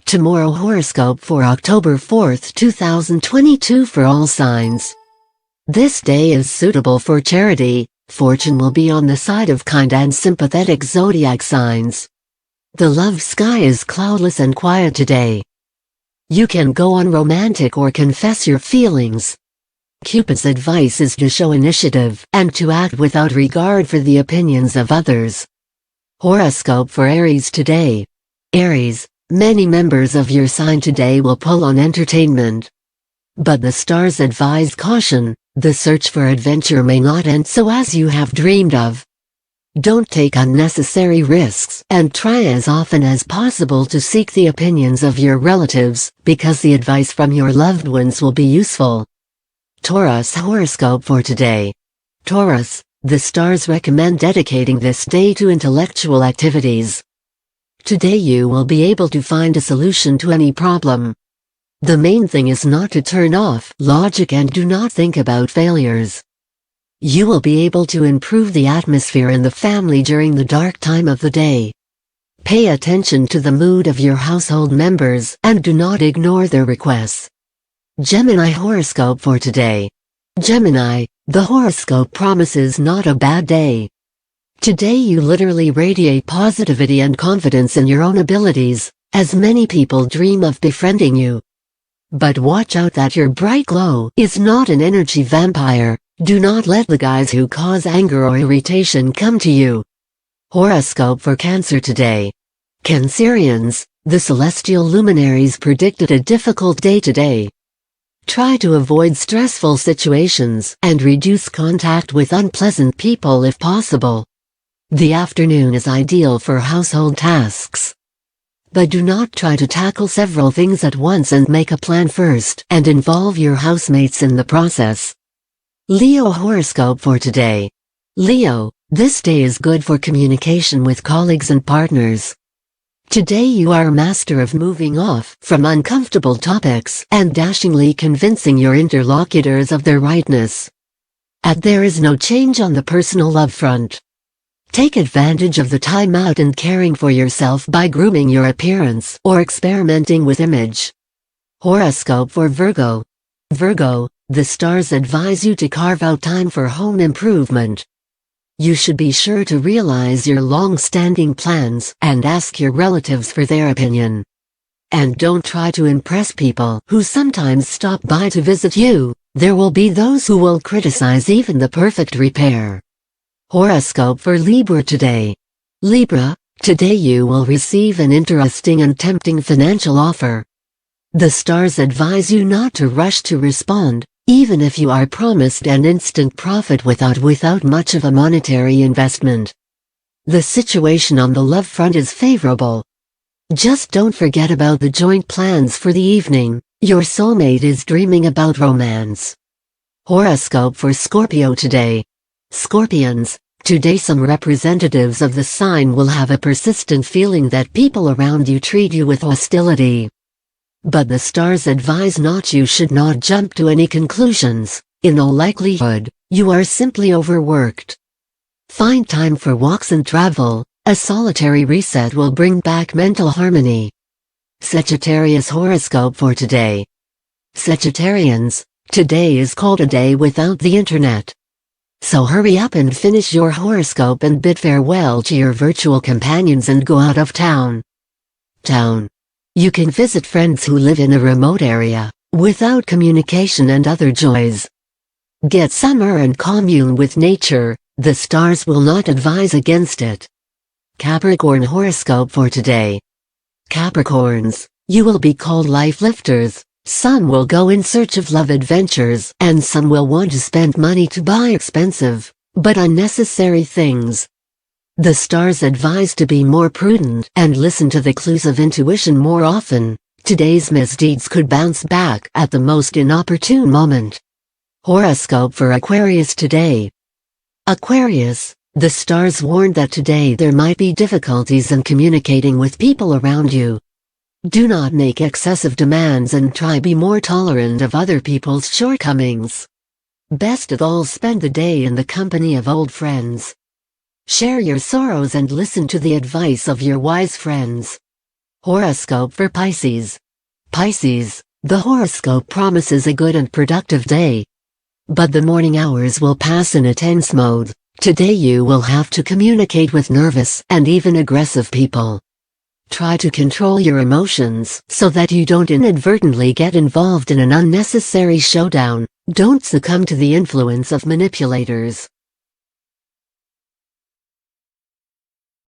Tomorrow horoscope for October 4th, 2022 for all signs. This day is suitable for charity. Fortune will be on the side of kind and sympathetic zodiac signs. The love sky is cloudless and quiet today. You can go unromantic or confess your feelings. Cupid's advice is to show initiative and to act without regard for the opinions of others. Horoscope for Aries today. Aries, many members of your sign today will pull on entertainment. But the stars advise caution. The search for adventure may not end so as you have dreamed of. Don't take unnecessary risks and try as often as possible to seek the opinions of your relatives, because the advice from your loved ones will be useful. Taurus horoscope for today. Taurus, the stars recommend dedicating this day to intellectual activities. Today you will be able to find a solution to any problem. The main thing is not to turn off logic and do not think about failures. You will be able to improve the atmosphere in the family during the dark time of the day. Pay attention to the mood of your household members and do not ignore their requests. Gemini horoscope for today. Gemini, the horoscope promises not a bad day. Today you literally radiate positivity and confidence in your own abilities, as many people dream of befriending you. But watch out that your bright glow is not an energy vampire. Do not let the guys who cause anger or irritation come to you. Horoscope for Cancer today. Cancerians, the celestial luminaries predicted a difficult day today. Try to avoid stressful situations and reduce contact with unpleasant people if possible. The afternoon is ideal for household tasks. But do not try to tackle several things at once and make a plan first and involve your housemates in the process. Leo horoscope for today. Leo, this day is good for communication with colleagues and partners. Today you are a master of moving off from uncomfortable topics and dashingly convincing your interlocutors of their rightness. There is no change on the personal love front. Take advantage of the time out and caring for yourself by grooming your appearance or experimenting with image. Horoscope for Virgo. Virgo, the stars advise you to carve out time for home improvement. You should be sure to realize your long-standing plans and ask your relatives for their opinion. And don't try to impress people who sometimes stop by to visit you. There will be those who will criticize even the perfect repair. Horoscope for Libra today. Libra, today you will receive an interesting and tempting financial offer. The stars advise you not to rush to respond, even if you are promised an instant profit without much of a monetary investment. The situation on the love front is favorable. Just don't forget about the joint plans for the evening. Your soulmate is dreaming about romance. Horoscope for Scorpio today. Scorpions, today some representatives of the sign will have a persistent feeling that people around you treat you with hostility. But the stars advise you should not jump to any conclusions. In all likelihood, you are simply overworked. Find time for walks and travel. A solitary reset will bring back mental harmony. Sagittarius horoscope for today. Sagittarians, today is called a day without the internet. So hurry up and finish your horoscope and bid farewell to your virtual companions and go out of town. You can visit friends who live in a remote area, without communication and other joys. Get summer and commune with nature. The stars will not advise against it. Capricorn horoscope for today. Capricorns, you will be called life lifters. Some will go in search of love adventures, and some will want to spend money to buy expensive, but unnecessary things. The stars advise to be more prudent and listen to the clues of intuition more often. Today's misdeeds could bounce back at the most inopportune moment. Horoscope for Aquarius today. Aquarius, the stars warn that today there might be difficulties in communicating with people around you. Do not make excessive demands and try be more tolerant of other people's shortcomings. Best of all, spend the day in the company of old friends. Share your sorrows and listen to the advice of your wise friends. Horoscope for Pisces. Pisces, the horoscope promises a good and productive day. But the morning hours will pass in a tense mode. Today you will have to communicate with nervous and even aggressive people. Try to control your emotions so that you don't inadvertently get involved in an unnecessary showdown. Don't succumb to the influence of manipulators.